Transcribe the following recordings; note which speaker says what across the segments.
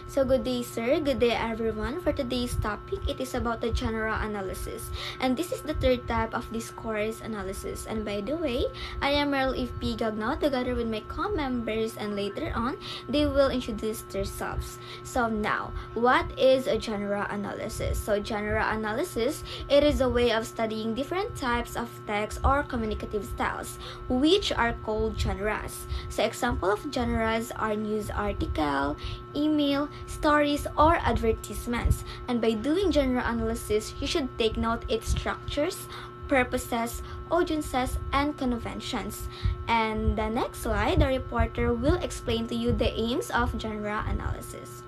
Speaker 1: So good day, sir. Good day, everyone. For today's topic, it is about the genre analysis. And this is the third type of discourse analysis. And by the way, I am Meryl Eve P. Gagno together with my co-members, and later on, they will introduce themselves. So now, what is a genre analysis? So genre analysis, it is a way of studying different types of text or communicative styles, which are called genres. So example of genres are news article, email, stories, or advertisements. And by doing genre analysis, you should take note its structures, purposes, audiences, and conventions. And the next slide, the reporter will explain to you the aims of genre analysis.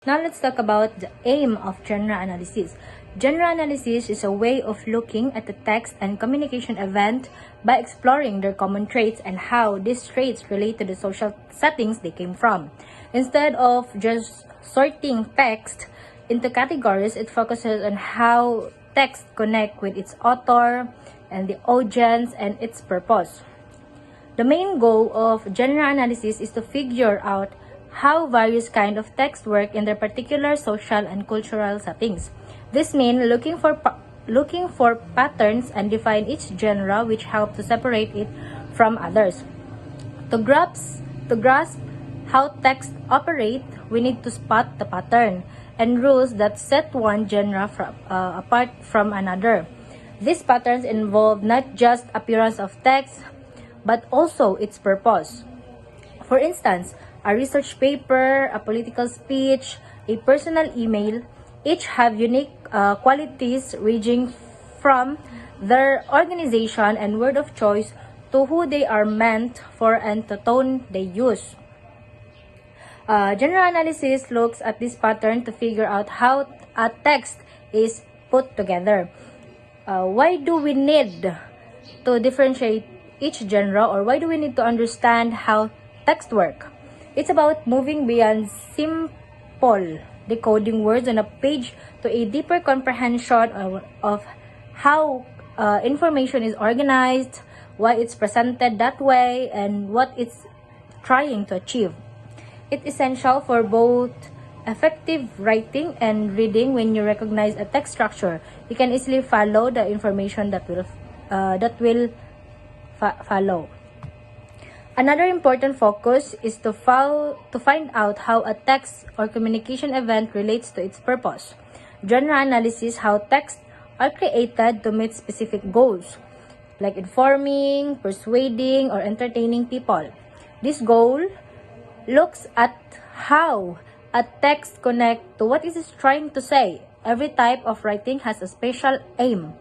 Speaker 2: Now let's talk about the aim of genre analysis. Genre analysis is a way of looking at the text and communication event by exploring their common traits and how these traits relate to the social settings they came from. Instead of just sorting text into categories, it focuses on how text connect with its author and the audience and its purpose. The main goal of genre analysis is to figure out how various kinds of text work in their particular social and cultural settings. This means looking for patterns and define each genre, which help to separate it from others. To grasp how text operate, we need to spot the pattern and rules that set one genre apart from another. These patterns involve not just appearance of text, but also its purpose. For instance, a research paper, a political speech, a personal email, each have unique qualities ranging from their organization and word of choice to who they are meant for and the tone they use. Genre analysis looks at this pattern to figure out how a text is put together. Why do we need to differentiate each genre, or why do we need to understand how text work? It's about moving beyond simple decoding words on a page to a deeper comprehension of how information is organized, why it's presented that way, and what it's trying to achieve. It's essential for both effective writing and reading. When you recognize a text structure, you can easily follow the information that will follow. Another important focus is to find out how a text or communication event relates to its purpose. Genre analysis how texts are created to meet specific goals, like informing, persuading, or entertaining people. This goal looks at how a text connects to what it is trying to say. Every type of writing has a special aim,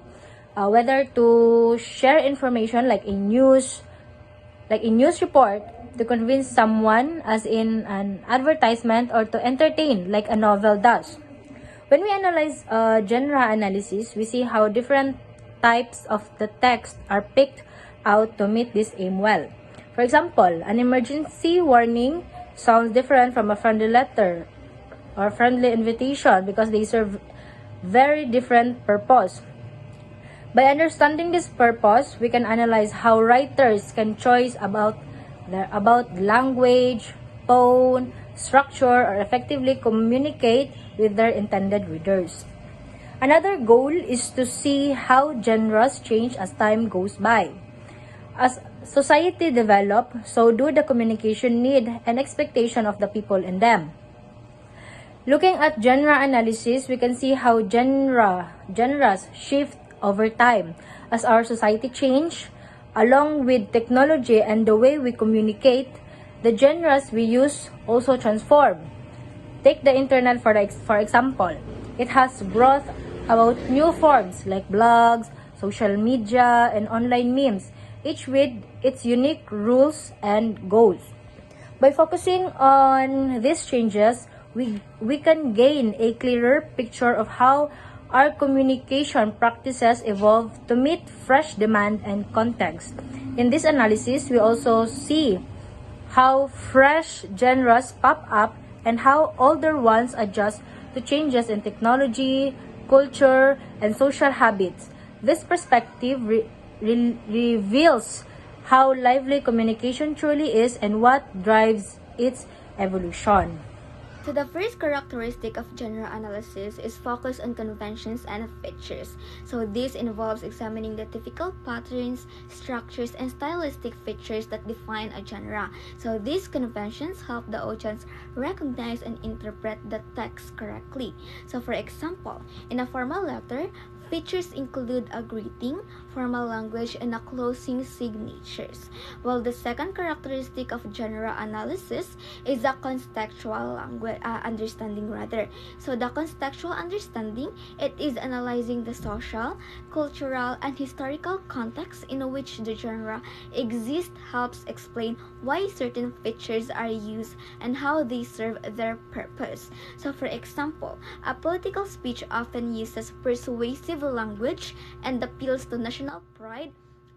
Speaker 2: whether to share information like a news report, to convince someone as in an advertisement, or to entertain like a novel does. When we analyze genre analysis, we see how different types of the text are picked out to meet this aim well. For example, an emergency warning sounds different from a friendly letter or friendly invitation because they serve very different purpose. By understanding this purpose, we can analyze how writers can choose about language, tone, structure, or effectively communicate with their intended readers. Another goal is to see how genres change as time goes by. As society develops, so do the communication need and expectation of the people in them. Looking at genre analysis, we can see how genres shift over time. As our society change, along with technology and the way we communicate, the genres we use also transform. Take the internet for example. It has brought about new forms like blogs, social media, and online memes, each with its unique rules and goals. By focusing on these changes, we can gain a clearer picture of how our communication practices evolve to meet fresh demand and context. In this analysis, we also see how fresh genres pop up and how older ones adjust to changes in technology, culture, and social habits. This perspective reveals how lively communication truly is and what drives its evolution.
Speaker 1: So the first characteristic of genre analysis is focus on conventions and features. So this involves examining the typical patterns, structures, and stylistic features that define a genre. So these conventions help the audience recognize and interpret the text correctly. So for example, in a formal letter, features include a greeting, formal language, and a closing signatures. While the second characteristic of genre analysis is the contextual understanding rather. So the contextual understanding, it is analyzing the social, cultural, and historical context in which the genre exists, helps explain why certain features are used and how they serve their purpose. So for example, a political speech often uses persuasive language and appeals to national pride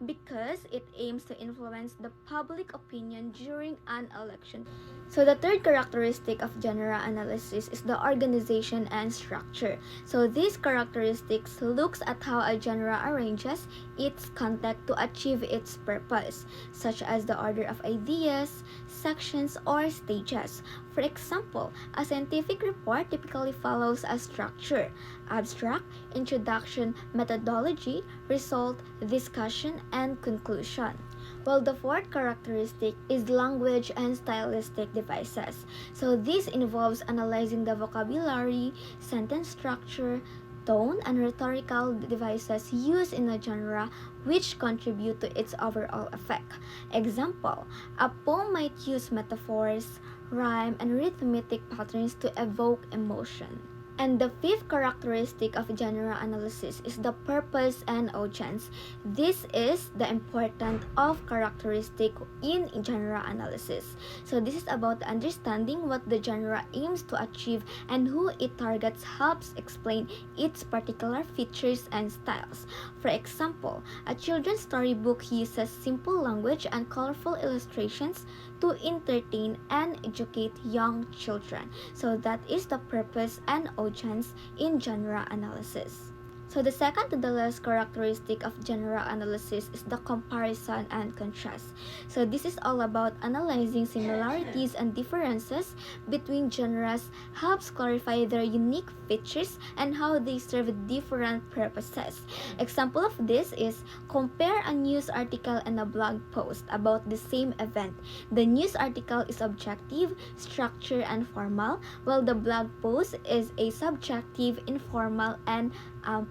Speaker 1: because it aims to influence the public opinion during an election. So the third characteristic of genre analysis is the organization and structure. So these characteristics looks at how a genre arranges its content to achieve its purpose, such as the order of ideas, sections, or stages. For example, a scientific report typically follows a structure: abstract, introduction, methodology, result, discussion, and conclusion. While the fourth characteristic is language and stylistic devices. So this involves analyzing the vocabulary, sentence structure, tone, and rhetorical devices used in a genre which contribute to its overall effect. Example, a poem might use metaphors, rhyme, and rhythmic patterns to evoke emotion. And the fifth characteristic of genre analysis is the purpose and audience. This is the important of characteristic in genre analysis. So this is about understanding what the genre aims to achieve and who it targets, helps explain its particular features and styles. For example, a children's storybook uses simple language and colorful illustrations to entertain and educate young children. So that is the purpose and audience in genre analysis. So the second to the last characteristic of genre analysis is the comparison and contrast. So this is all about analyzing similarities and differences between genres, helps clarify their unique features and how they serve different purposes. Example of this is compare a news article and a blog post about the same event. The news article is objective, structured, and formal, while the blog post is a subjective, informal, and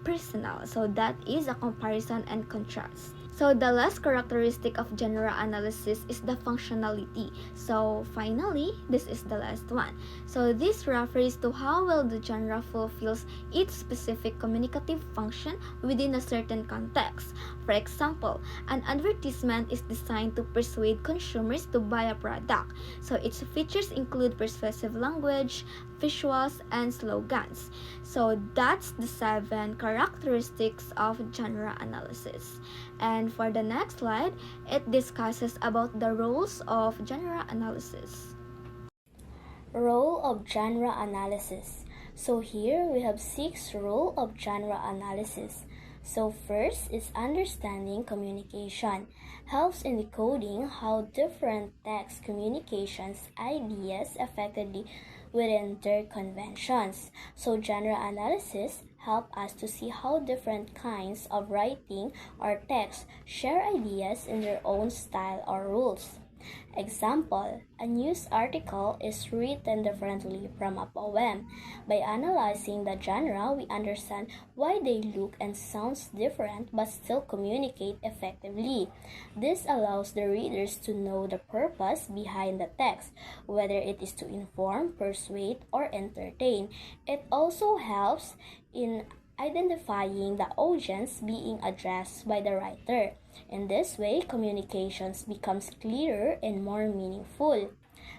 Speaker 1: personal. So that is a comparison and contrast. So the last characteristic of genre analysis is the functionality. So finally, this is the last one. So this refers to how well the genre fulfills its specific communicative function within a certain context. For example, an advertisement is designed to persuade consumers to buy a product. So its features include persuasive language, visuals, and slogans. So that's the 7 characteristics of genre analysis. And for the next slide, it discusses about the roles of genre analysis.
Speaker 3: Role of genre analysis. So here we have 6 roles of genre analysis. So first is understanding communication. Helps in decoding how different text communications ideas affected within their conventions. So genre analysis help us to see how different kinds of writing or text share ideas in their own style or rules. Example, a news article is written differently from a poem. By analyzing the genre, we understand why they look and sound different but still communicate effectively. This allows the readers to know the purpose behind the text, whether it is to inform, persuade, or entertain. It also helps in identifying the audience being addressed by the writer. In this way, communications becomes clearer and more meaningful.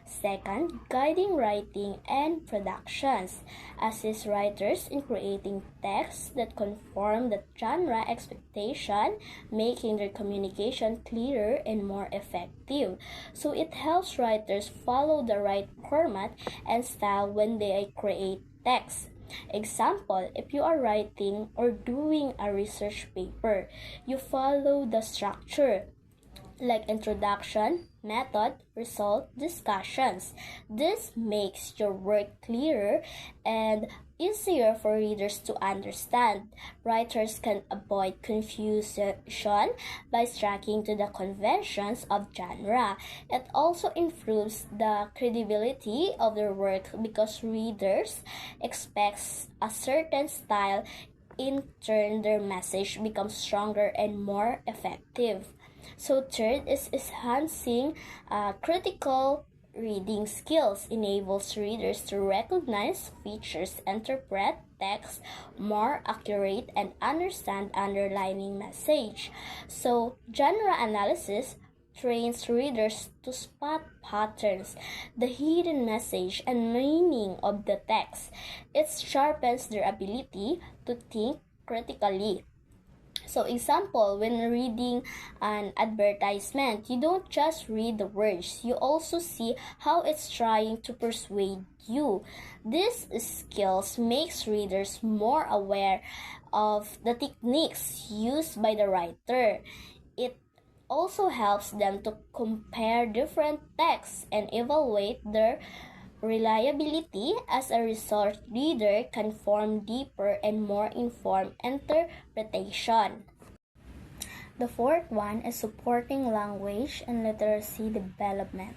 Speaker 3: Second, guiding writing and productions. Assist writers in creating texts that conform the genre expectation, making their communication clearer and more effective. So it helps writers follow the right format and style when they create text. Example, if you are writing or doing a research paper, you follow the structure like introduction, method, result, discussions. This makes your work clearer and easier for readers to understand. Writers can avoid confusion by sticking to the conventions of genre. It also improves the credibility of their work because readers expect a certain style. In turn, their message becomes stronger and more effective. So third is enhancing critical reading skills enables readers to recognize features, interpret text more accurate, and understand underlying message. So genre analysis trains readers to spot patterns, the hidden message, and meaning of the text. It sharpens their ability to think critically. So example, when reading an advertisement, you don't just read the words, you also see how it's trying to persuade you. These skills makes readers more aware of the techniques used by the writer. It also helps them to compare different texts and evaluate their reliability. As a result, reader can form deeper and more informed interpretation. The fourth one is supporting language and literacy development.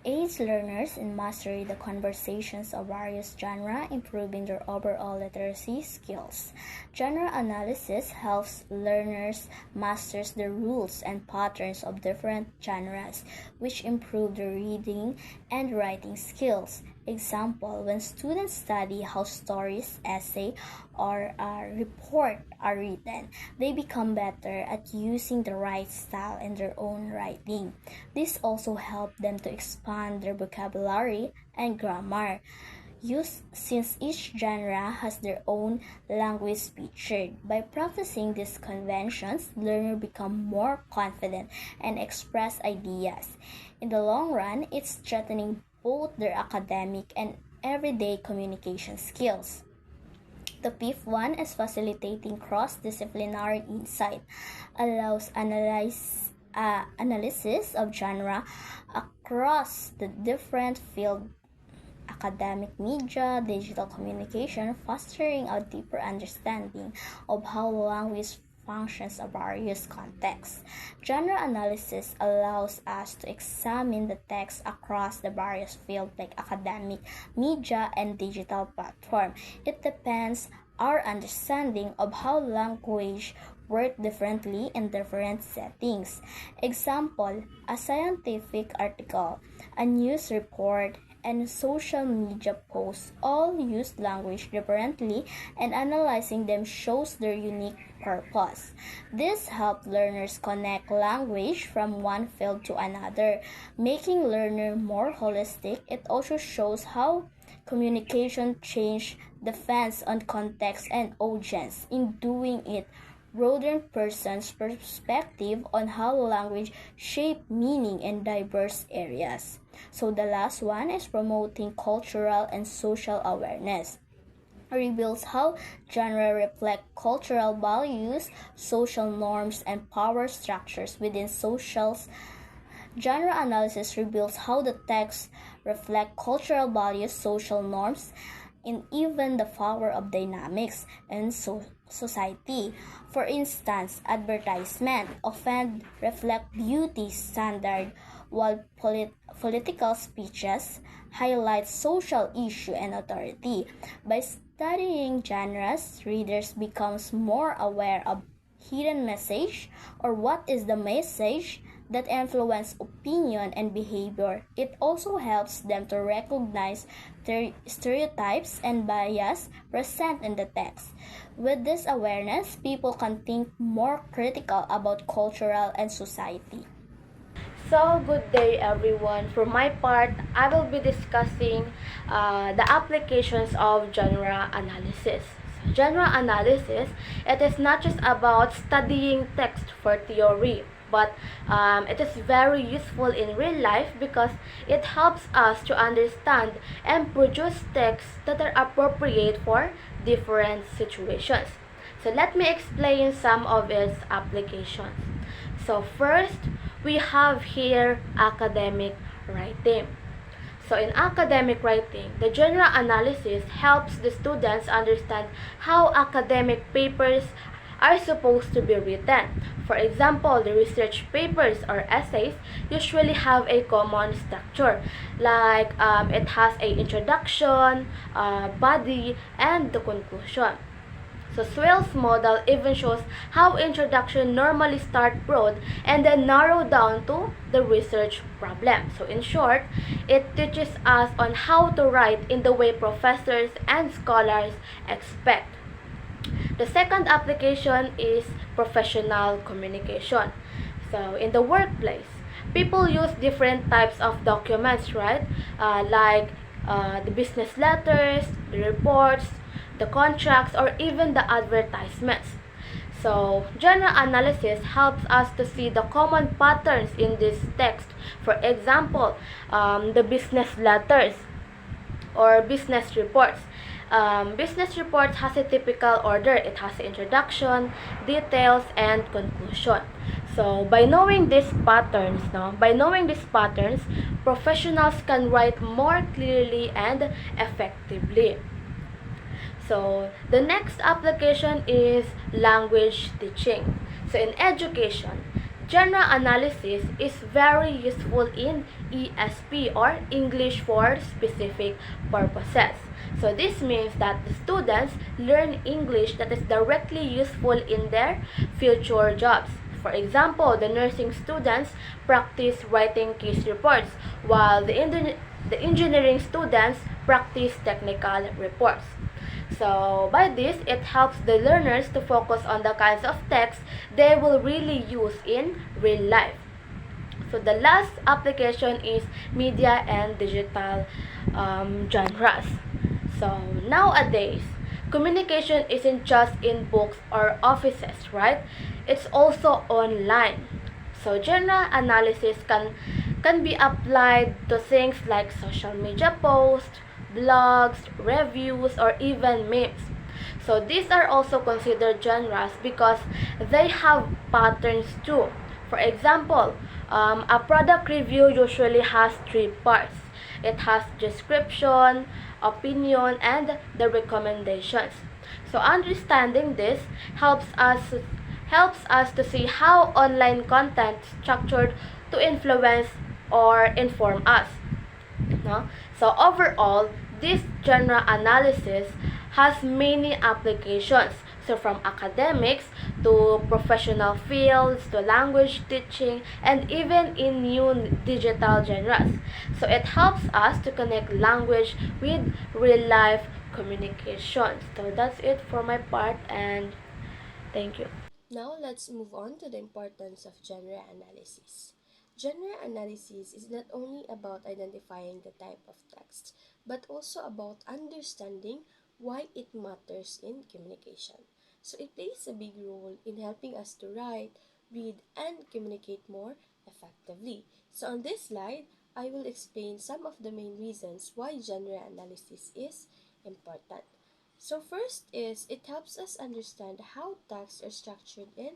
Speaker 3: Aids learners in mastering the conversations of various genres, improving their overall literacy skills. Genre analysis helps learners master the rules and patterns of different genres, which improve their reading and writing skills. Example, when students study how stories, essay, or a report are written, they become better at using the right style in their own writing. This also helps them to expand their vocabulary and grammar. Since each genre has their own language featured. By practicing these conventions, learners become more confident and express ideas. In the long run, it's strengthening both their academic and everyday communication skills. The fifth one is facilitating cross-disciplinary insight, allows analysis of genre across the different fields, academic media, digital communication, fostering a deeper understanding of how language functions in various contexts. Genre analysis allows us to examine the text across the various fields like academic, media, and digital platform. It depends our understanding of how language work differently in different settings. Example, a scientific article, a news report, and social media posts all use language differently, and analyzing them shows their unique purpose. This helps learners connect language from one field to another, making learning more holistic. It also shows how communication change depends on context and audience. In doing it, broaden person's perspective on how language shape meaning in diverse areas. So the last one is promoting cultural and social awareness. Reveals how genre reflect cultural values, social norms, and power structures within socials. Genre analysis reveals how the text reflect cultural values, social norms, and even the power of dynamics in society. For instance, advertisement often reflect beauty standard, while political speeches highlight social issue and authority. By studying genres, readers becomes more aware of hidden message or what is the message that influence opinion and behavior. It also helps them to recognize stereotypes and bias present in the text. With this awareness, people can think more critical about cultural and society.
Speaker 4: So, good day everyone. For my part, I will be discussing the applications of genre analysis. Genre analysis, it is not just about studying text for theory, but it is very useful in real life because it helps us to understand and produce texts that are appropriate for different situations. So let me explain some of its applications. So first, we have here academic writing. So in academic writing, the general analysis helps the students understand how academic papers are supposed to be written. For example, the research papers or essays usually have a common structure, like it has a introduction, body, and the conclusion. So Swale's model even shows how introduction normally start broad and then narrow down to the research problem. So in short, it teaches us on how to write in the way professors and scholars expect. The second application is professional communication. So in the workplace, people use different types of documents, right? The business letters, the reports, the contracts, or even the advertisements. So, general analysis helps us to see the common patterns in this text. For example, the business letters or business reports. Business reports has a typical order. It has introduction, details, and conclusion. So by knowing these patterns, professionals can write more clearly and effectively. So the next application is language teaching. So in education, general analysis is very useful in ESP or English for specific purposes. So this means that the students learn English that is directly useful in their future jobs. For example, the nursing students practice writing case reports, while the engineering students practice technical reports. So by this, it helps the learners to focus on the kinds of text they will really use in real life. So the last application is media and digital genres. So nowadays, communication isn't just in books or offices, right? It's also online. So general analysis can be applied to things like social media posts, blogs, reviews, or even memes. So these are also considered genres because they have patterns too. For example, a product review usually has three parts. It has description, opinion, and the recommendations. So understanding this helps us to see how online content structured to influence or inform us. No? So overall, this genre analysis has many applications. So from academics to professional fields to language teaching and even in new digital genres. So it helps us to connect language with real life communication. So that's it for my part and thank you.
Speaker 5: Now let's move on to the importance of genre analysis. Genre analysis is not only about identifying the type of text, but also about understanding why it matters in communication. So it plays a big role in helping us to write, read, and communicate more effectively. So on this slide, I will explain some of the main reasons why genre analysis is important. So first is it helps us understand how texts are structured in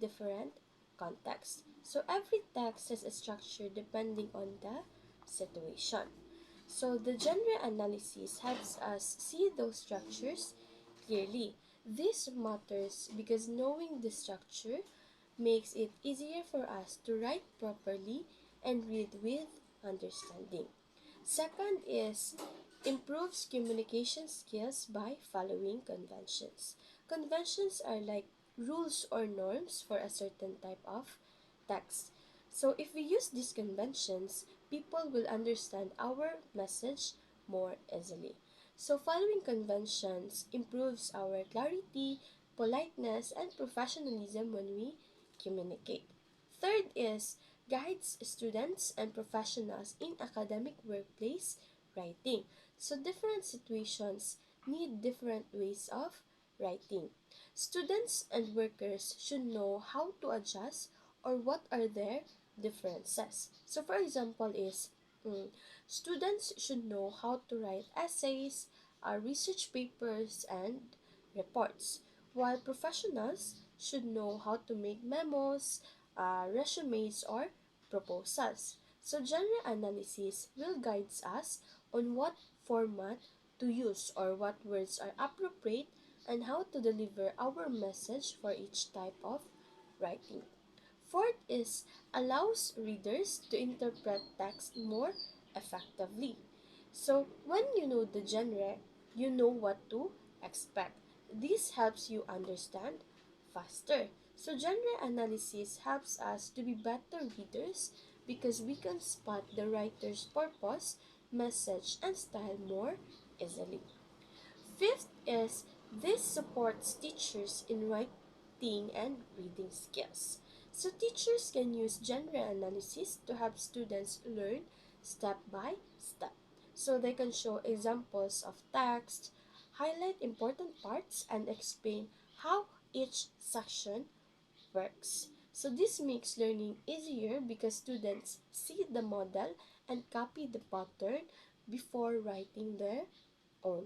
Speaker 5: different contexts. So every text has a structure depending on the situation. So the genre analysis helps us see those structures clearly. This matters because knowing the structure makes it easier for us to write properly and read with understanding. Second is improves communication skills by following conventions. Conventions are like rules or norms for a certain type of text. So if we use these conventions, people will understand our message more easily. So following conventions improves our clarity, politeness, and professionalism when we communicate. Third is guides students and professionals in academic workplace writing. So different situations need different ways of writing. Students and workers should know how to adjust or what are their differences. So for example is students should know how to write essays, research papers, and reports, while professionals should know how to make memos, resumes, or proposals. So genre analysis will guide us on what format to use or what words are appropriate and how to deliver our message for each type of writing. Fourth is allows readers to interpret text more effectively. So when you know the genre, you know what to expect. This helps you understand faster. So genre analysis helps us to be better readers because we can spot the writer's purpose, message, and style more easily. Fifth is this supports teachers in writing and reading skills. So teachers can use genre analysis to help students learn step by step. So they can show examples of text, highlight important parts, and explain how each section works. So this makes learning easier because students see the model and copy the pattern before writing their own.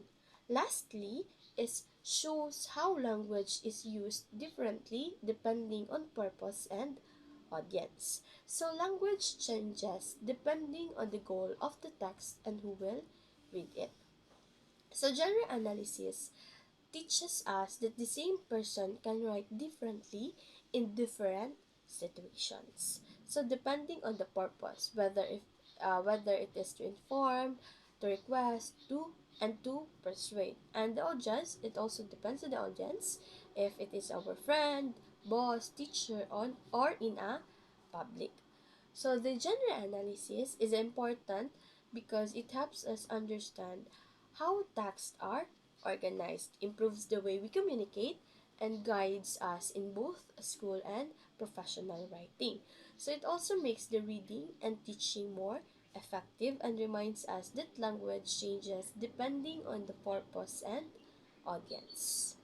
Speaker 5: Lastly, is shows how language is used differently depending on purpose and audience. So language changes depending on the goal of the text and who will read it. So genre analysis teaches us that the same person can write differently in different situations. So depending on the purpose, whether it is to inform, to request, to and to persuade. And the audience, it also depends on the audience if it is our friend, boss, teacher on or in a public. So the genre analysis is important because it helps us understand how texts are organized, improves the way we communicate, and guides us in both school and professional writing. So it also makes the reading and teaching more effective and reminds us that language changes depending on the purpose and audience.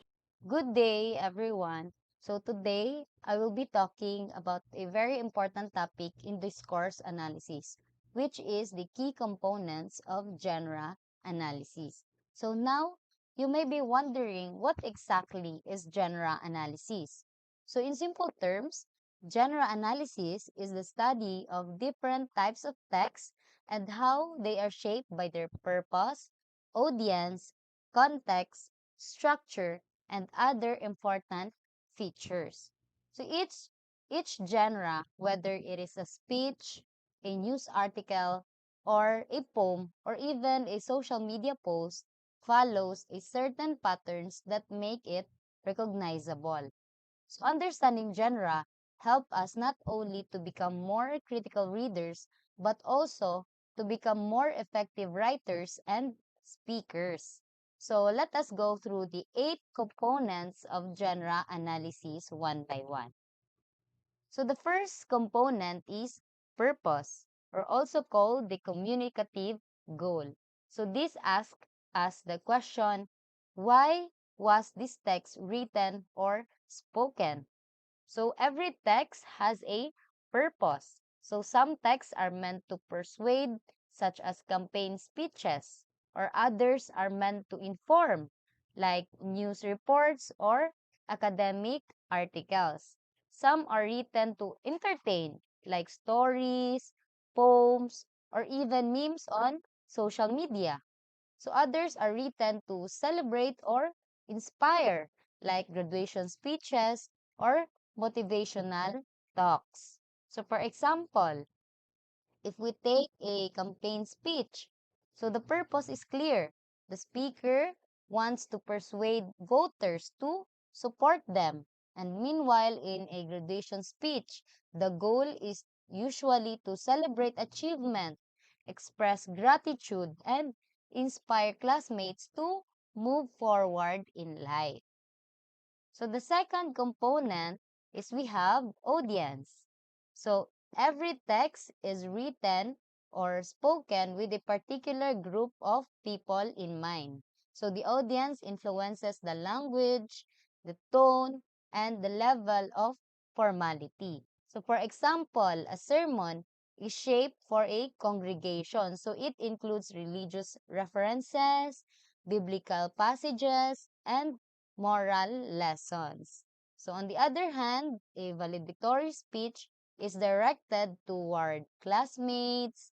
Speaker 6: Good day, everyone. So today, I will be talking about a very important topic in discourse analysis, which is the key components of genre analysis. So now, you may be wondering what exactly is genre analysis. So in simple terms, genre analysis is the study of different types of text and how they are shaped by their purpose, audience, context, structure, and other important features. So each genre, whether it is a speech, a news article, or a poem, or even a social media post, follows a certain patterns that make it recognizable. So understanding genre help us not only to become more critical readers, but also to become more effective writers and speakers. So let us go through the 8 components of genre analysis one by one. So the first component is purpose, or also called the communicative goal. So this asks us the question, why was this text written or spoken? So every text has a purpose. So some texts are meant to persuade, such as campaign speeches, or others are meant to inform, like news reports or academic articles. Some are written to entertain, like stories, poems, or even memes on social media. So others are written to celebrate or inspire, like graduation speeches or motivational talks. So for example, if we take a campaign speech, so the purpose is clear. The speaker wants to persuade voters to support them. And meanwhile, in a graduation speech, the goal is usually to celebrate achievement, express gratitude, and inspire classmates to move forward in life. So the second component is we have audience. So every text is written or spoken with a particular group of people in mind. So the audience influences the language, the tone, and the level of formality. So for example, a sermon is shaped for a congregation. So it includes religious references, biblical passages, and moral lessons. So on the other hand, a valedictory speech is directed toward classmates,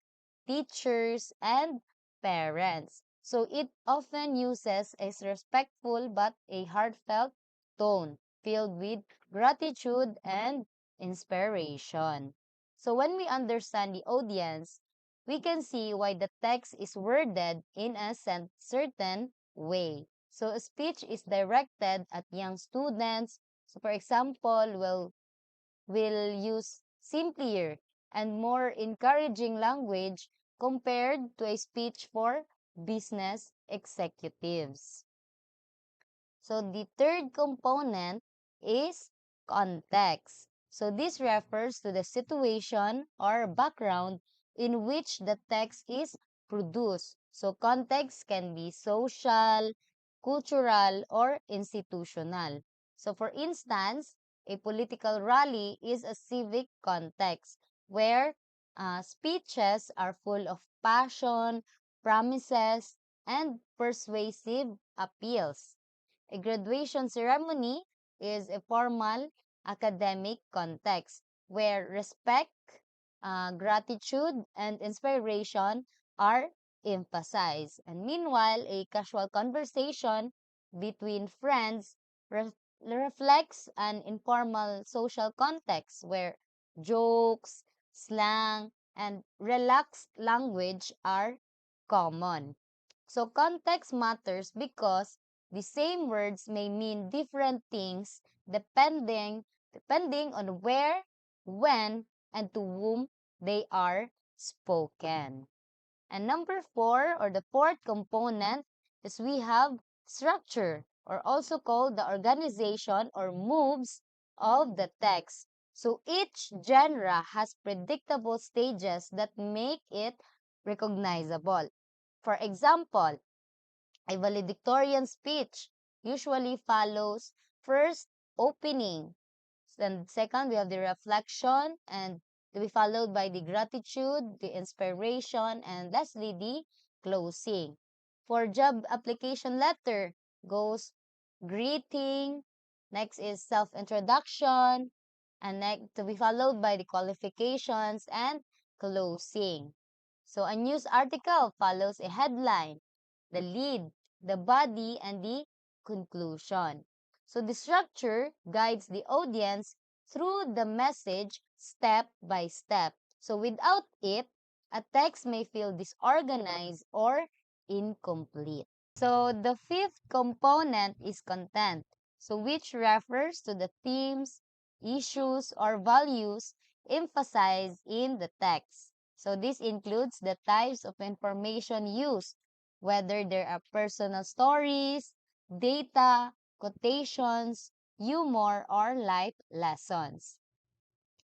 Speaker 6: teachers, and parents. So it often uses a respectful but a heartfelt tone filled with gratitude and inspiration. So when we understand the audience, we can see why the text is worded in a certain way. So a speech is directed at young students. So for example, will use simpler and more encouraging language compared to a speech for business executives. So the third component is context. So this refers to the situation or background in which the text is produced. So context can be social, cultural, or institutional. So for instance, a political rally is a civic context where speeches are full of passion, promises, and persuasive appeals. A graduation ceremony is a formal academic context where respect, gratitude, and inspiration are emphasized. And meanwhile, a casual conversation between friends reflects an informal social context where jokes, slang, and relaxed language are common. So context matters because the same words may mean different things depending on where, when, and to whom they are spoken. And number four, or the fourth component, is we have structure, or also called the organization or moves of the text. So each genre has predictable stages that make it recognizable. For example, a valedictorian speech usually follows first opening, then second we have the reflection, and to be followed by the gratitude, the inspiration, and lastly the closing. For job application letter goes greeting, next is self-introduction, and next to be followed by the qualifications and closing. So a news article follows a headline, the lead, the body, and the conclusion. So the structure guides the audience through the message step by step. So without it, a text may feel disorganized or incomplete. So the fifth component is content, so which refers to the themes, issues, or values emphasized in the text. So this includes the types of information used, whether there are personal stories, data, quotations, humor, or life lessons.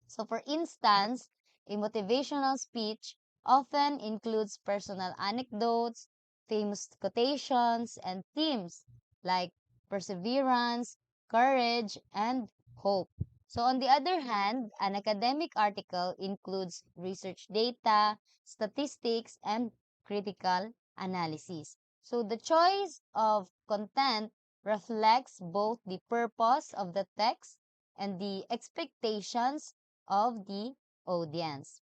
Speaker 6: So for instance, a motivational speech often includes personal anecdotes, famous quotations, and themes like perseverance, courage, and hope. So on the other hand, an academic article includes research data, statistics, and critical analysis. So the choice of content reflects both the purpose of the text and the expectations of the audience.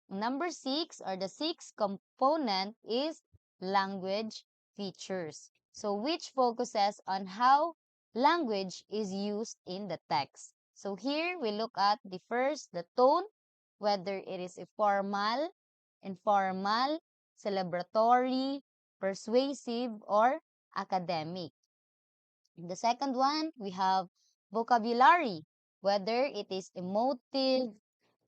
Speaker 6: Number six, or the sixth component, is language features. So which focuses on how language is used in the text. So here we look at the first, the tone, whether it is a formal, informal, celebratory, persuasive, or academic. The second one, we have vocabulary, whether it is emotive,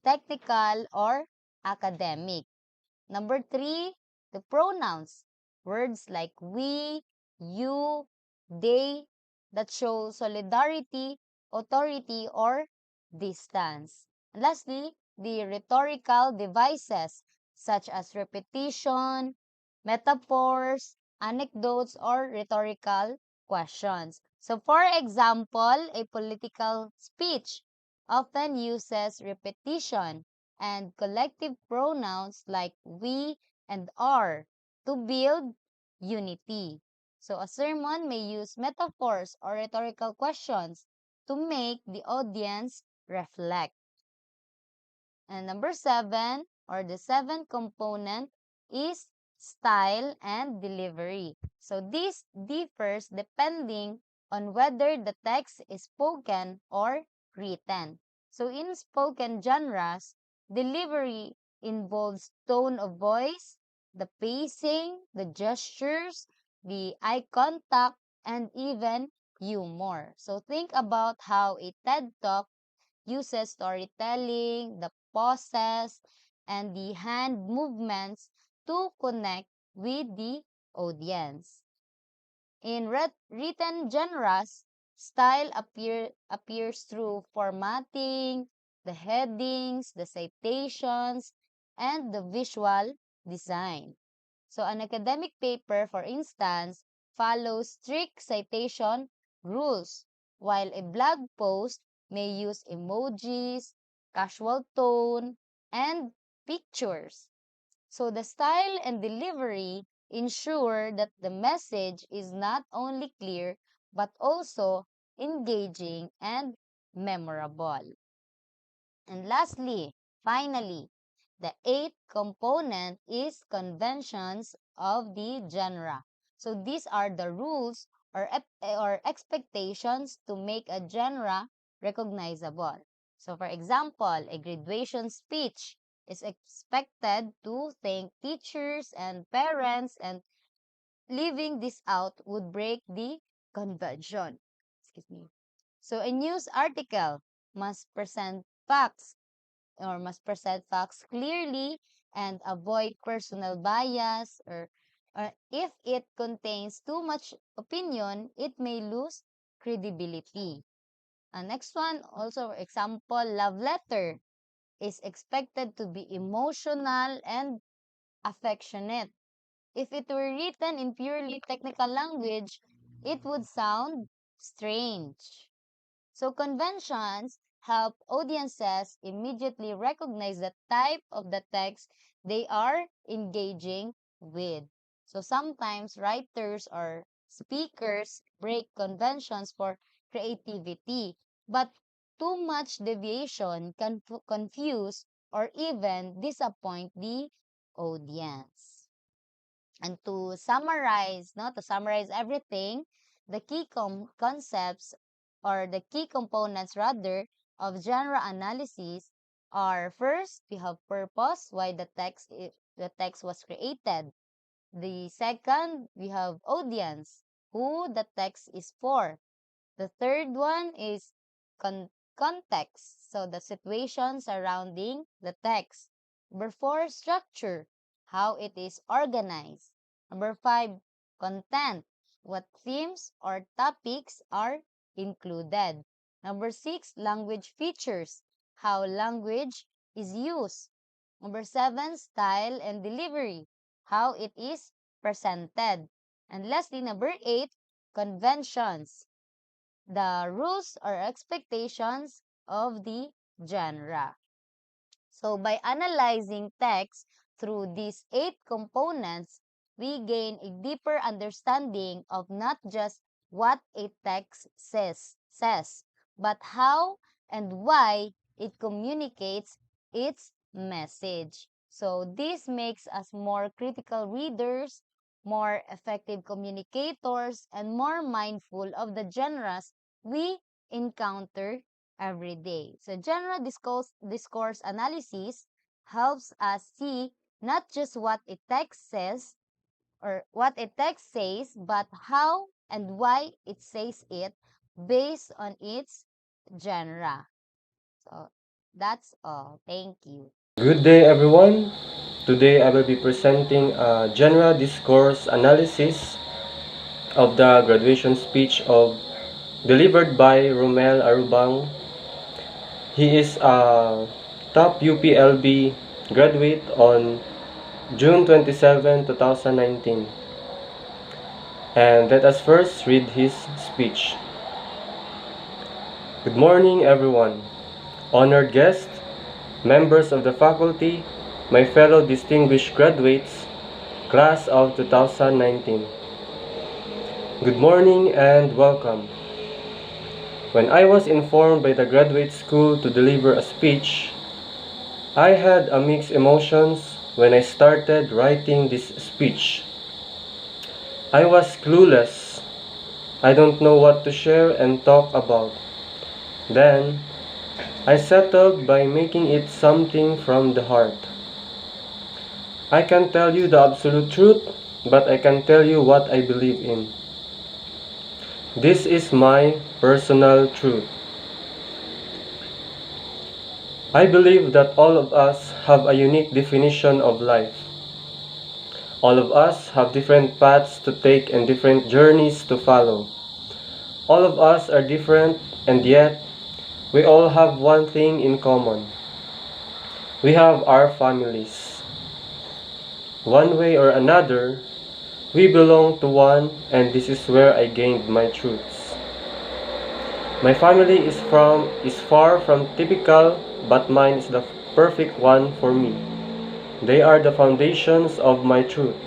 Speaker 6: technical, or academic. Number three, the pronouns. Words like we, you, they, that show solidarity, authority, or distance. And lastly, the rhetorical devices such as repetition, metaphors, anecdotes, or rhetorical questions. So for example, a political speech often uses repetition and collective pronouns like we and our to build unity. So a sermon may use metaphors or rhetorical questions to make the audience reflect. And number 7, or the 7th component, is style and delivery. So this differs depending on whether the text is spoken or written. So in spoken genres, delivery involves tone of voice, the pacing, the gestures, the eye contact, and even humor. So think about how a TED Talk uses storytelling, the pauses, and the hand movements to connect with the audience. In written genres, style appears through formatting, the headings, the citations, and the visual design. So an academic paper, for instance, follows strict citation rules, while a blog post may use emojis, casual tone, and pictures. So the style and delivery ensure that the message is not only clear but also engaging and memorable. And lastly, finally, the 8th component is conventions of the genre. So these are the rules or expectations to make a genre recognizable. So for example, a graduation speech is expected to thank teachers and parents, and leaving this out would break the convention. Excuse me. So a news article must present facts must present facts clearly and avoid personal bias, or if it contains too much opinion, it may lose credibility. Next one, also example, love letter is expected to be emotional and affectionate. If it were written in purely technical language, it would sound strange. So conventions help audiences immediately recognize the type of the text they are engaging with. So sometimes writers or speakers break conventions for creativity, but too much deviation can confuse or even disappoint the audience. And to summarize everything, the key concepts, or the key components rather, of genre analysis are: first, we have purpose, why the text was created. The second, we have audience, who the text is for. The third one is context, so the situation surrounding the text. Number 4, structure, how it is organized. Number 5, content, what themes or topics are included. Number 6, language features, how language is used. Number 7, style and delivery, how it is presented. And lastly, number 8, conventions, the rules or expectations of the genre. So by analyzing text through these 8 components, we gain a deeper understanding of not just what a text says, but how and why it communicates its message. So this makes us more critical readers, more effective communicators, and more mindful of the genres we encounter every day. So genre discourse analysis helps us see not just what a text says or what a text says, but how and why it says it based on its genre. So that's all. Thank you.
Speaker 7: Good day, everyone. Today I will be presenting a general discourse analysis of the graduation speech delivered by Romel Arubang. He is a top UPLB graduate on June 27, 2019. And let us first read his speech. Good morning, everyone. Honored guests, members of the faculty, my fellow distinguished graduates, class of 2019. Good morning and welcome. When I was informed by the graduate school to deliver a speech, I had a mixed emotions when I started writing this speech. I was clueless. I don't know what to share and talk about. Then, I settled by making it something from the heart. I can't tell you the absolute truth, but I can tell you what I believe in. This is my personal truth. I believe that all of us have a unique definition of life. All of us have different paths to take and different journeys to follow. All of us are different, and yet we all have one thing in common. We have our families. One way or another, we belong to one, and this is where I gained my truths. My family is far from typical, but mine is the perfect one for me. They are the foundations of my truth.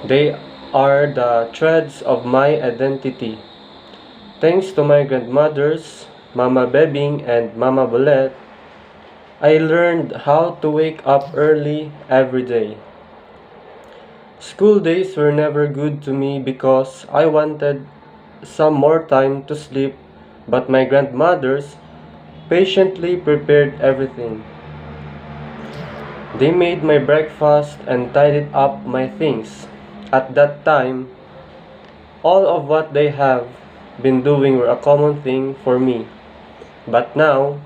Speaker 7: They are the threads of my identity. Thanks to my grandmothers, Mama Bebing and Mama Bolet, I learned how to wake up early every day. School days were never good to me because I wanted some more time to sleep, but my grandmothers patiently prepared everything. They made my breakfast and tidied up my things. At that time, all of what they have been doing were a common thing for me. But now,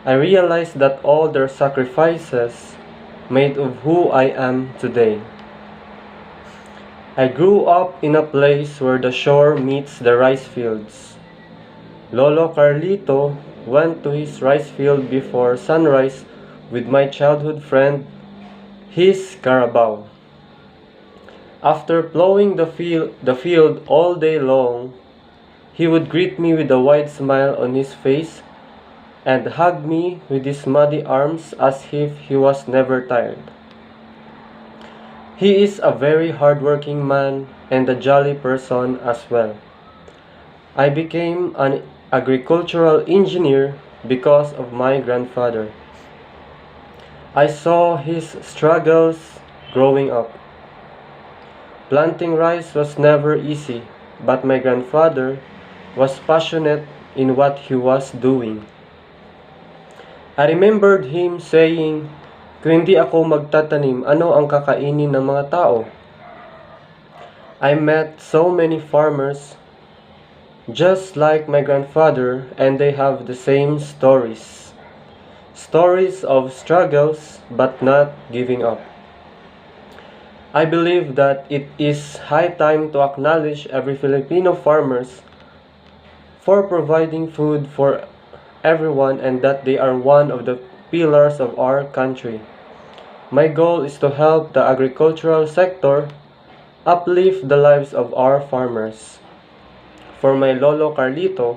Speaker 7: I realize that all their sacrifices made of who I am today. I grew up in a place where the shore meets the rice fields. Lolo Carlito went to his rice field before sunrise with my childhood friend, his Carabao. After plowing the field all day long, he would greet me with a wide smile on his face and hug me with his muddy arms as if he was never tired. He is a very hardworking man and a jolly person as well. I became an agricultural engineer because of my grandfather. I saw his struggles growing up. Planting rice was never easy, but my grandfather was passionate in what he was doing. I remembered him saying, "Kung hindi ako magtatanim, ano ang kakainin ng mga tao?" I met so many farmers just like my grandfather, and they have the same stories. Stories of struggles but not giving up. I believe that it is high time to acknowledge every Filipino farmers for providing food for everyone and that they are one of the pillars of our country. My goal is to help the agricultural sector uplift the lives of our farmers. For my Lolo Carlito,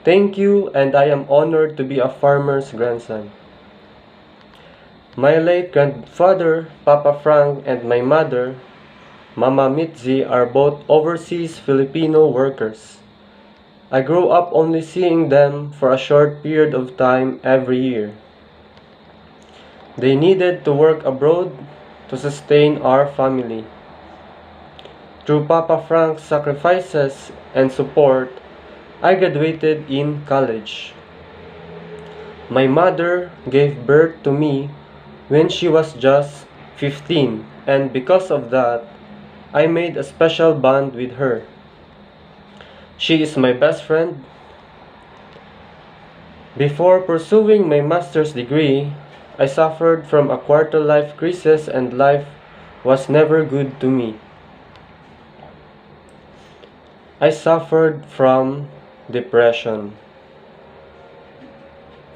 Speaker 7: thank you, and I am honored to be a farmer's grandson. My late grandfather, Papa Frank, and my mother, Mama Mitzi, are both overseas Filipino workers. I grew up only seeing them for a short period of time every year. They needed to work abroad to sustain our family. Through Papa Frank's sacrifices and support, I graduated in college. My mother gave birth to me when she was just 15, and because of that, I made a special bond with her. She is my best friend. Before pursuing my master's degree, I suffered from a quarter-life crisis and life was never good to me. I suffered from depression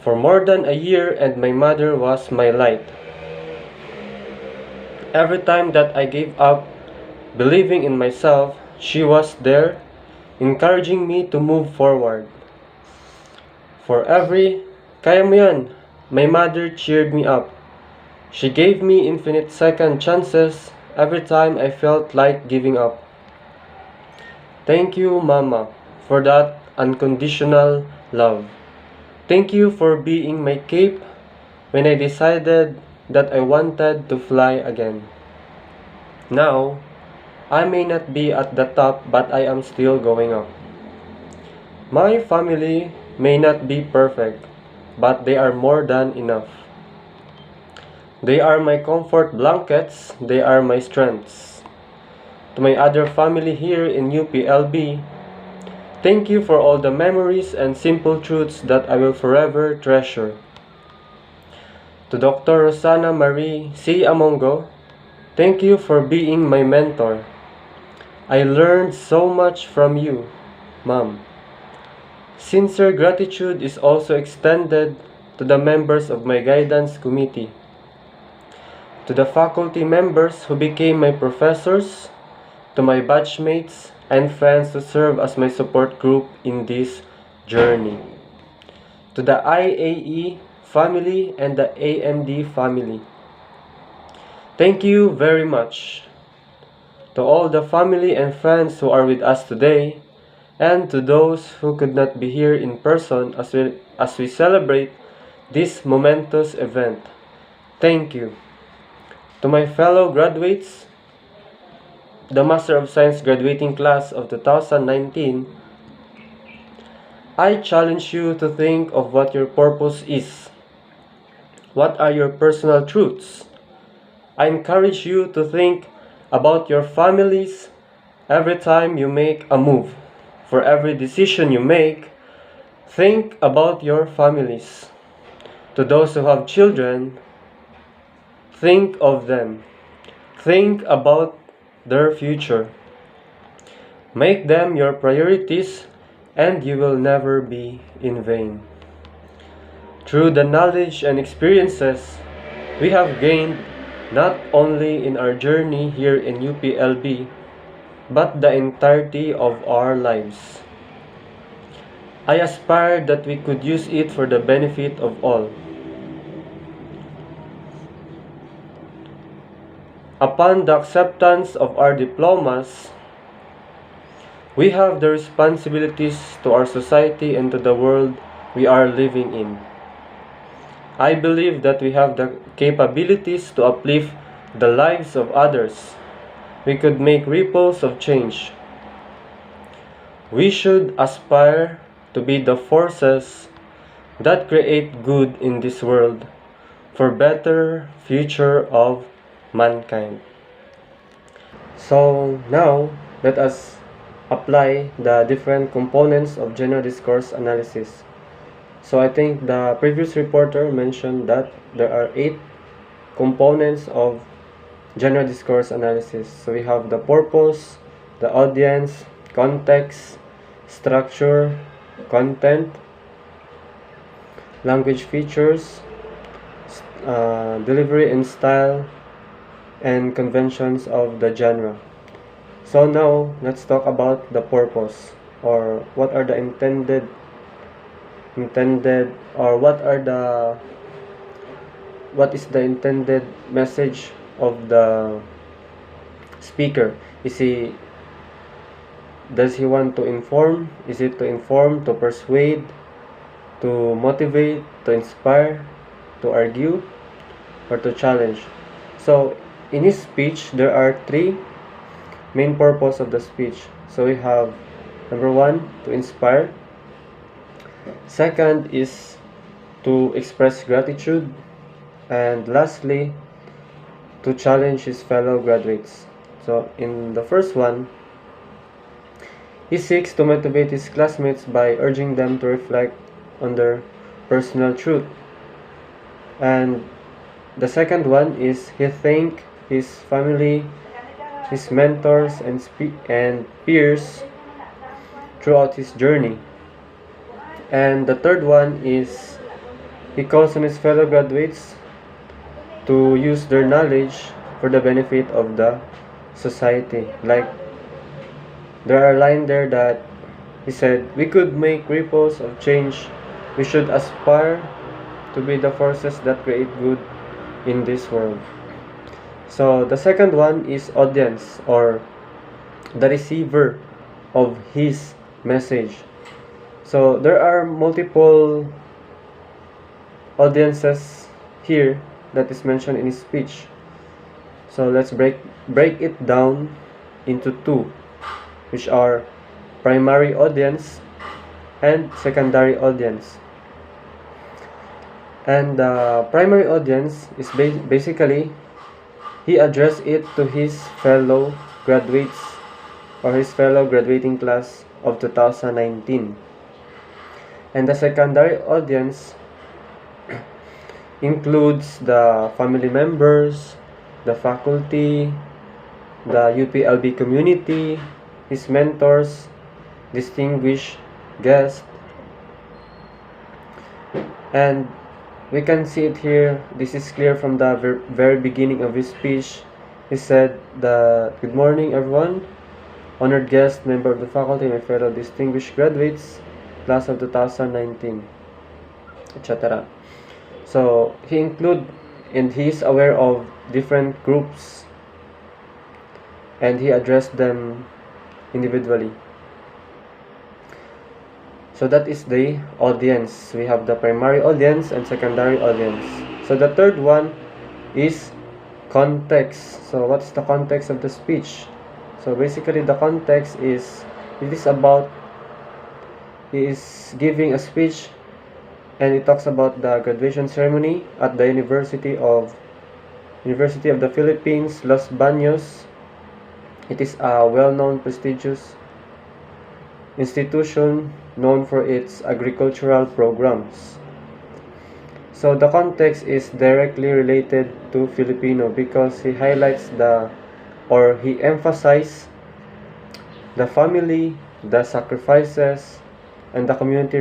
Speaker 7: for more than a year, and my mother was my light. Every time that I gave up believing in myself, she was there, encouraging me to move forward. For every "Kaya mo yan," my mother cheered me up. She gave me infinite second chances every time I felt like giving up. Thank you, Mama, for that unconditional love. Thank you for being my cape when I decided that I wanted to fly again. Now, I may not be at the top, but I am still going up. My family may not be perfect, but they are more than enough. They are my comfort blankets, they are my strengths. To my other family here in UPLB, thank you for all the memories and simple truths that I will forever treasure. To Dr. Rosana Marie C. Amongo, thank you for being my mentor. I learned so much from you, Mom. Sincere gratitude is also extended to the members of my guidance committee, to the faculty members who became my professors, to my batchmates and friends who serve as my support group in this journey, to the IAE family and the AMD family. Thank you very much. To all the family and friends who are with us today, and to those who could not be here in person as we celebrate this momentous event, thank you. To my fellow graduates, the Master of Science graduating class of 2019, I challenge you to think of what your purpose is. What are your personal truths? I encourage you to think about your families every time you make a move. For every decision you make, think about your families. To those who have children, think of them. Think about their future. Make them your priorities, and you will never be in vain. Through the knowledge and experiences we have gained not only in our journey here in UPLB, but the entirety of our lives, I aspire that we could use it for the benefit of all. Upon the acceptance of our diplomas, we have the responsibilities to our society and to the world we are living in. I believe that we have the capabilities to uplift the lives of others. We could make ripples of change. We should aspire to be the forces that create good in this world for better future of mankind. So now, let us apply the different components of general discourse analysis. So I think the previous reporter mentioned that there are 8 components of general discourse analysis. So we have the purpose, the audience, context, structure, content, language features, delivery and style, and conventions of the genre. So now let's talk about the purpose, or what are the intended or what is the intended message of the speaker. Does he want to inform? Is it to inform, to persuade, to motivate, to inspire, to argue, or to challenge? So in his speech, there are 3 main purposes of the speech. So we have number 1, to inspire. Second is to express gratitude. And lastly, to challenge his fellow graduates. So in the first one, he seeks to motivate his classmates by urging them to reflect on their personal truth. And the second one is he thanks his family, his mentors, and peers throughout his journey. And the third one is he calls on his fellow graduates to use their knowledge for the benefit of the society. Like, there are lines there that he said, we could make ripples of change. We should aspire to be the forces that create good in this world. So the second one is audience, or the receiver of his message. So there are multiple audiences here that is mentioned in his speech. So let's break it down into two, which are primary audience and secondary audience. And the primary audience is basically he addressed it to his fellow graduates or his fellow graduating class of 2019. And the secondary audience includes the family members, the faculty, the UPLB community, his mentors, distinguished guests, and we can see it here. This is clear from the very beginning of his speech. He said that, "Good morning everyone, honored guest, member of the faculty, my fellow distinguished graduates, class of 2019, etc." So he is aware of different groups and he addressed them individually. So that is the audience. We have the primary audience and secondary audience. So the third one is context. So what's the context of the speech? So basically the context is, he is giving a speech and it talks about the graduation ceremony at the University of the Philippines, Los Baños. It is a well-known, prestigious institution known for its agricultural programs. So the context is directly related to Filipino because he highlights he emphasizes the family, the sacrifices, and the community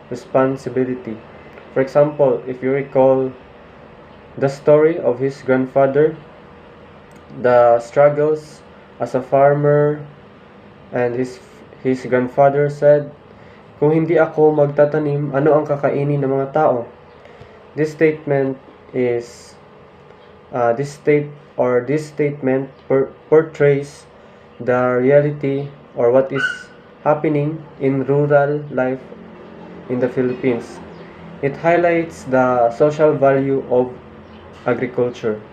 Speaker 7: responsibility. For example, if you recall the story of his grandfather, the struggles as a farmer, and his grandfather said, "Kung hindi ako magtatanim, ano ang kakainin ng mga tao?" This statement portrays the reality or what is happening in rural life in the Philippines. It highlights the social value of agriculture.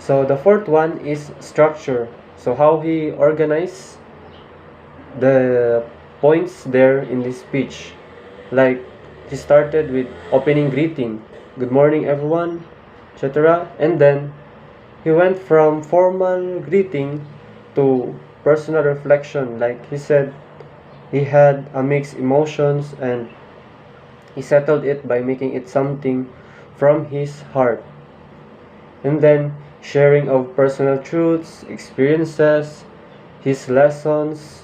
Speaker 7: So the fourth one is structure. So how he organized the points there in this speech. Like he started with opening greeting, "Good morning everyone," etc. And then he went from formal greeting to personal reflection. Like he said, he had a mixed emotions and he settled it by making it something from his heart. And then sharing of personal truths, experiences, his lessons,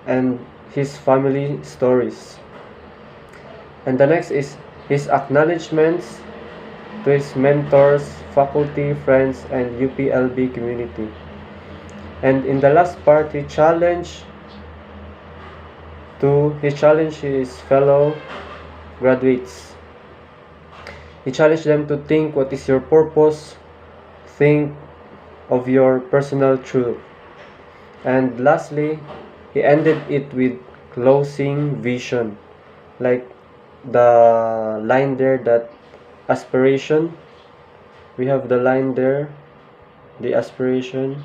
Speaker 7: and his family stories. And the next is his acknowledgements to his mentors, faculty, friends, and UPLB community. And in the last part, he challenged his fellow graduates. He challenged them to think, what is your purpose? Think of your personal truth. And lastly, he ended it with closing vision. Like the line there, that aspiration. We have the line there, the aspiration.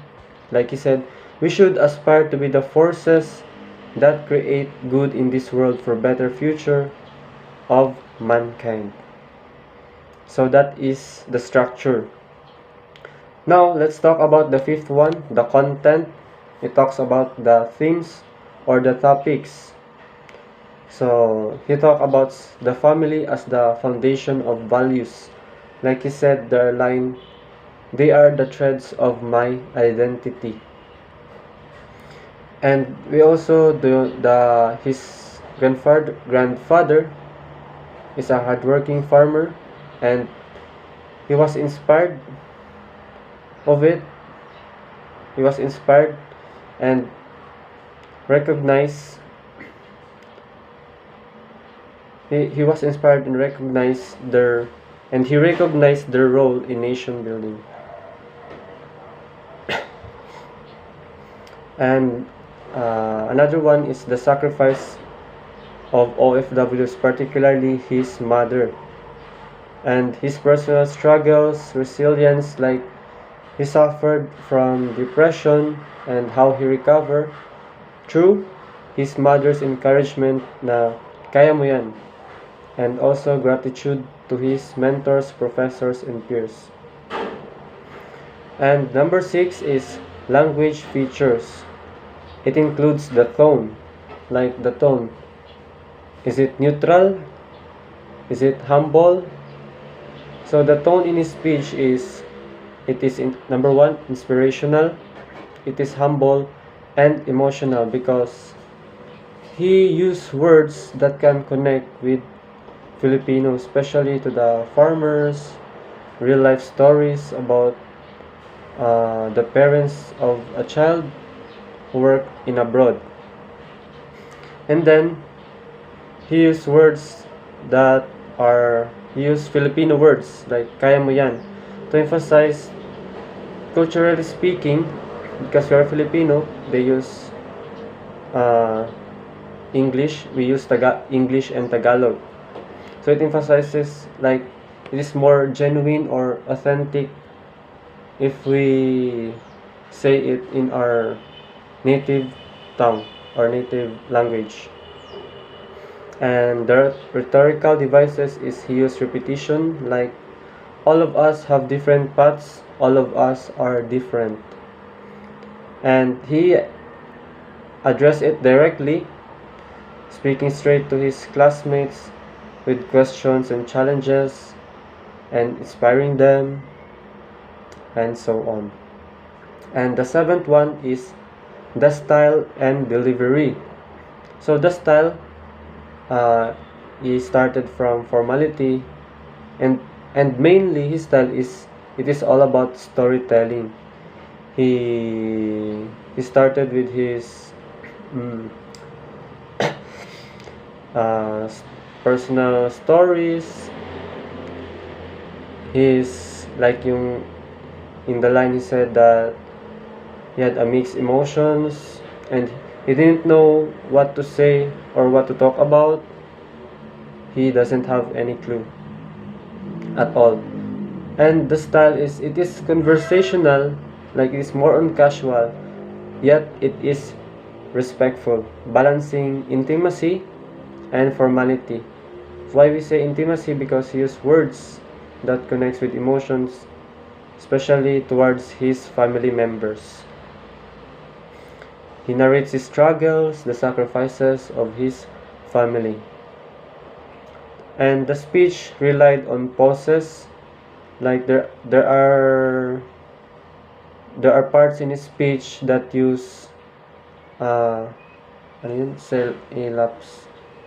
Speaker 7: Like he said, we should aspire to be the forces that create good in this world for better future of mankind. So that is the structure. Now let's talk about the fifth one, the content. It talks about the themes or the topics. So he talked about the family as the foundation of values. Like he said, their line, "They are the threads of my identity." And we also do his grandfather is a hardworking farmer, and he was inspired of it. He was inspired and recognized. He was inspired and recognized their role in nation building. And another one is the sacrifice of OFWs, particularly his mother, and his personal struggles, resilience, like he suffered from depression and how he recovered through his mother's encouragement na kaya mo yan, and also gratitude to his mentors, professors, and peers. And number 6 is language features. It includes the tone, like the tone. Is it neutral? Is it humble? So the tone in his speech is, number 1, inspirational, it is humble, and emotional, because he used words that can connect with Filipinos, especially to the farmers, real life stories about the parents of a child who work in abroad. And then he used Filipino words like kaya mo yan to emphasize, culturally speaking, because we are Filipino, they use English, we use English and Tagalog. So it emphasizes like it is more genuine or authentic if we say it in our native tongue or native language. And the rhetorical devices is he used repetition, like all of us have different paths, all of us are different. And he addressed it directly, speaking straight to his classmates with questions and challenges and inspiring them, and so on. And the 7th one is the style and delivery. So the style, he started from formality, and mainly his style is all about storytelling. He started with his personal stories. His, like yung in the line he said that he had a mixed emotions and he didn't know what to say or what to talk about. He doesn't have any clue at all. And the style is conversational, like it is more on casual, yet it is respectful, balancing intimacy and formality. Why we say intimacy? Because he used words that connects with emotions, especially towards his family members. He narrates his struggles, the sacrifices of his family. And the speech relied on pauses, like there are parts in his speech that use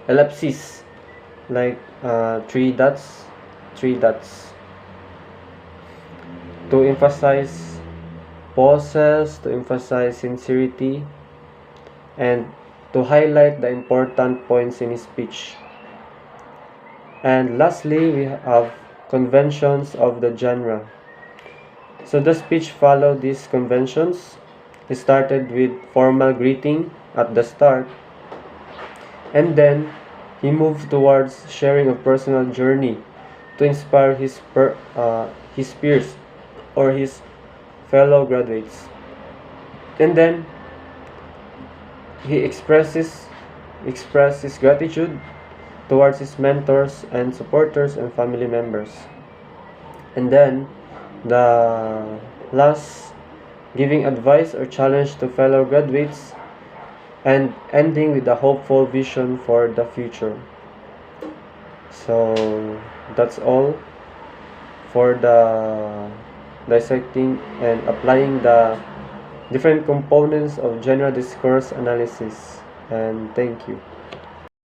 Speaker 7: ellipses, like three dots to emphasize pauses, to emphasize sincerity, and to highlight the important points in his speech. And lastly, we have conventions of the genre. So the speech followed these conventions. It started with formal greeting at the start, and then he moved towards sharing a personal journey to inspire his peers or his fellow graduates. And then he expressed his gratitude towards his mentors and supporters and family members. And then the last, giving advice or challenge to fellow graduates, and ending with a hopeful vision for the future. So that's all for the dissecting and applying the different components of genre discourse analysis. And thank you.